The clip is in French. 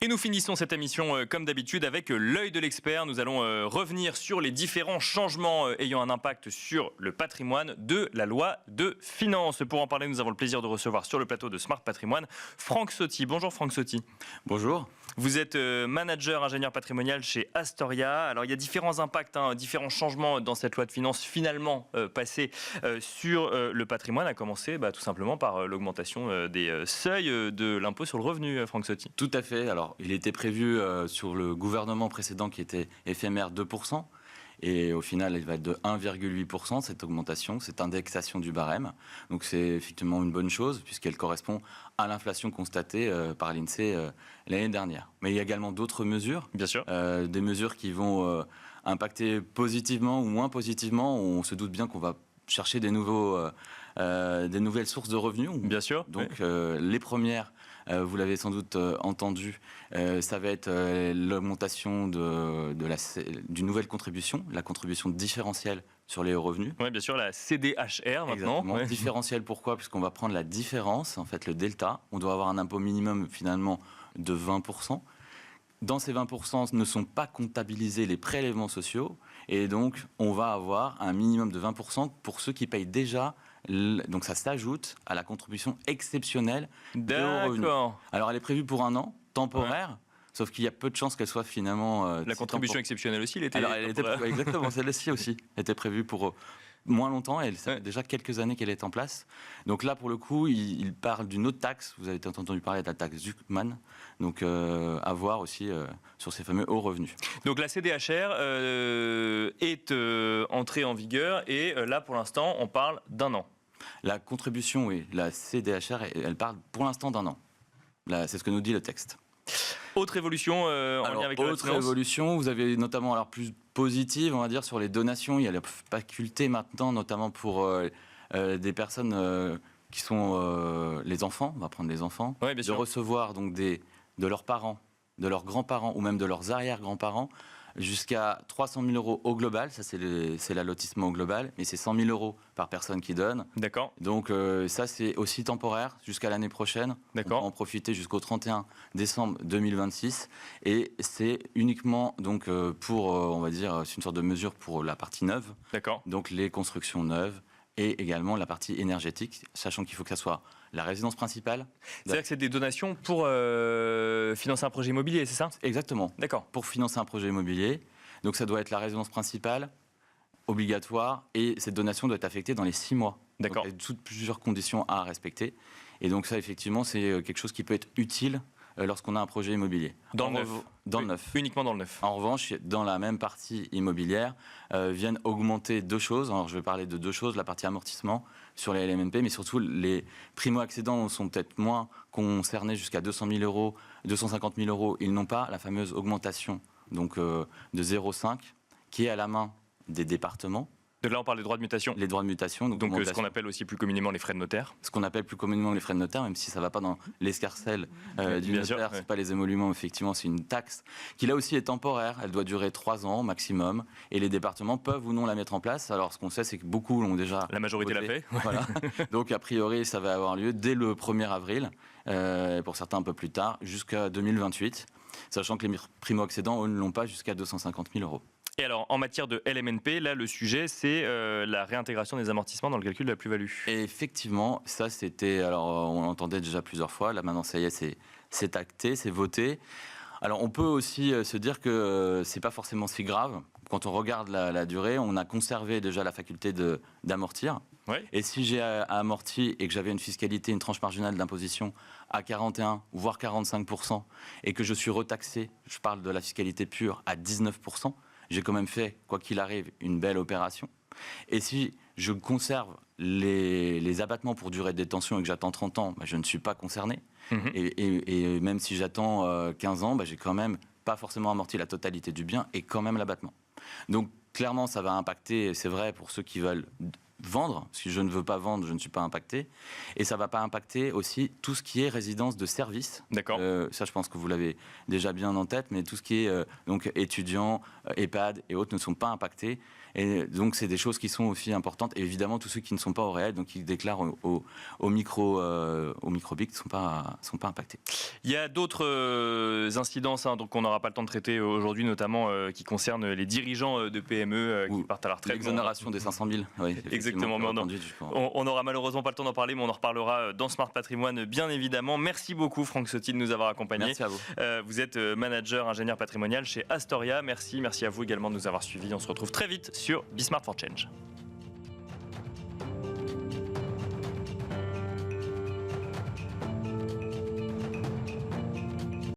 Et nous finissons cette émission comme d'habitude avec l'œil de l'expert. Nous allons revenir sur les différents changements ayant un impact sur le patrimoine de la loi de finances. Pour en parler, nous avons le plaisir de recevoir sur le plateau de Smart Patrimoine Franck Sauty. Bonjour Franck Sauty. Bonjour. Vous êtes manager ingénieur patrimonial chez Astoria. Alors il y a différents impacts, différents changements dans cette loi de finances finalement passée sur le patrimoine, à commencer tout simplement par l'augmentation des seuils de l'impôt sur le revenu, Franck Sauty. Tout à fait. Alors il était prévu sur le gouvernement précédent qui était éphémère 2%. Et au final, il va être de 1,8%, cette augmentation, cette indexation du barème. Donc c'est effectivement une bonne chose, puisqu'elle correspond à l'inflation constatée par l'INSEE l'année dernière. Mais il y a également d'autres mesures. Bien sûr. Des mesures qui vont impacter positivement ou moins positivement. On se doute bien qu'on va chercher des nouvelles sources de revenus. Bien sûr. Donc les premières, vous l'avez sans doute entendu, ça va être l'augmentation d'une nouvelle contribution, la contribution différentielle sur les hauts revenus. Oui, bien sûr, la CDHR maintenant. Exactement. Ouais. Différentielle, pourquoi ? Puisqu'on va prendre la différence, en fait le delta. On doit avoir un impôt minimum finalement de 20%. Dans ces 20%, ne sont pas comptabilisés les prélèvements sociaux. Et donc, on va avoir un minimum de 20% pour ceux qui payent déjà. Donc, ça s'ajoute à la contribution exceptionnelle des hauts revenus. Alors, elle est prévue pour un an, temporaire. Ouais. Sauf qu'il y a peu de chances qu'elle soit finalement... la contribution exceptionnelle aussi, elle était... Alors, exactement, celle-ci aussi était prévue pour moins longtemps, et ça fait déjà quelques années qu'elle est en place. Donc là, pour le coup, il parle d'une autre taxe. Vous avez entendu parler de la taxe Zuckman. Donc, à voir aussi sur ces fameux hauts revenus. Donc la CDHR est entrée en vigueur, et là, pour l'instant, on parle d'un an. La contribution, oui, la CDHR, elle parle pour l'instant d'un an. Là, c'est ce que nous dit le texte. Autre évolution en lien avec la autre évolution, vous avez notamment plus positive, on va dire, sur les donations. Il y a la faculté maintenant, notamment pour des personnes qui sont les enfants, on va prendre les enfants, de recevoir donc de leurs parents, de leurs grands-parents ou même de leurs arrière-grands-parents jusqu'à 300 000 euros au global. Ça, c'est l'allotissement au global, mais c'est 100 000 euros par personne qui donne. D'accord. Donc ça, c'est aussi temporaire jusqu'à l'année prochaine. D'accord. On peut en profiter jusqu'au 31 décembre 2026. Et c'est uniquement donc pour, on va dire, c'est une sorte de mesure pour la partie neuve. D'accord. Donc les constructions neuves et également la partie énergétique, sachant qu'il faut que ça soit la résidence principale. C'est-à-dire que c'est des donations pour financer un projet immobilier, c'est ça ? Exactement. D'accord. Pour financer un projet immobilier. Donc ça doit être la résidence principale, obligatoire, et cette donation doit être affectée dans les 6 mois. D'accord. Donc, il y a plusieurs conditions à respecter. Et donc ça, effectivement, c'est quelque chose qui peut être utile lorsqu'on a un projet immobilier. Dans le neuf. Dans le neuf. Uniquement dans le neuf. En revanche, dans la même partie immobilière, viennent augmenter deux choses. Alors, je vais parler de deux choses, la partie amortissement sur les LMNP, mais surtout les primo-accédants sont peut-être moins concernés jusqu'à 200 000 euros, 250 000 euros. Ils n'ont pas la fameuse augmentation donc, de 0,5 qui est à la main des départements. De là, on parle des droits de mutation. Les droits de mutation. Donc ce qu'on appelle aussi plus communément les frais de notaire. Ce qu'on appelle plus communément les frais de notaire, même si ça ne va pas dans l'escarcelle du notaire, c'est pas les émoluments, effectivement, c'est une taxe qui là aussi est temporaire. Elle doit durer 3 ans maximum, et les départements peuvent ou non la mettre en place. Alors ce qu'on sait, c'est que beaucoup l'ont déjà. La majorité l'a fait. Voilà. Donc a priori, ça va avoir lieu dès le 1er avril, pour certains un peu plus tard, jusqu'à 2028, sachant que les primo-accédants, eux, ne l'ont pas jusqu'à 250 000 euros. Et alors, en matière de LMNP, là, le sujet, c'est la réintégration des amortissements dans le calcul de la plus-value. Et effectivement, ça, c'était... Alors, on l'entendait déjà plusieurs fois. Là, maintenant, ça y est, c'est acté, c'est voté. Alors, on peut aussi se dire que c'est pas forcément si grave. Quand on regarde la durée, on a conservé déjà la faculté d'amortir. Ouais. Et si j'ai amorti et que j'avais une fiscalité, une tranche marginale d'imposition à 41, voire 45%, et que je suis retaxé, je parle de la fiscalité pure, à 19%, j'ai quand même fait, quoi qu'il arrive, une belle opération. Et si je conserve les abattements pour durée de détention et que j'attends 30 ans, je ne suis pas concerné. Et même si j'attends 15 ans, j'ai quand même pas forcément amorti la totalité du bien et quand même l'abattement. Donc clairement, ça va impacter, c'est vrai, pour ceux qui veulent vendre. Si je ne veux pas vendre, je ne suis pas impacté. Et ça ne va pas impacter aussi tout ce qui est résidence de service. D'accord. Ça, je pense que vous l'avez déjà bien en tête, mais tout ce qui est donc étudiants, EHPAD et autres ne sont pas impactés. Et donc, c'est des choses qui sont aussi importantes. Et évidemment, tous ceux qui ne sont pas au réel, donc qui déclarent au micro-BIC, ne sont pas impactés. Il y a d'autres incidences donc on n'aura pas le temps de traiter aujourd'hui, notamment qui concernent les dirigeants de PME qui partent à la retraite. L'exonération des 500 000. Oui, exactement. Mais on n'aura malheureusement pas le temps d'en parler, mais on en reparlera dans Smart Patrimoine, bien évidemment. Merci beaucoup, Franck Sauty, de nous avoir accompagnés. Merci à vous. Vous êtes manager ingénieur patrimonial chez Astoria. Merci à vous également de nous avoir suivis. On se retrouve très vite sur Be Smart for Change.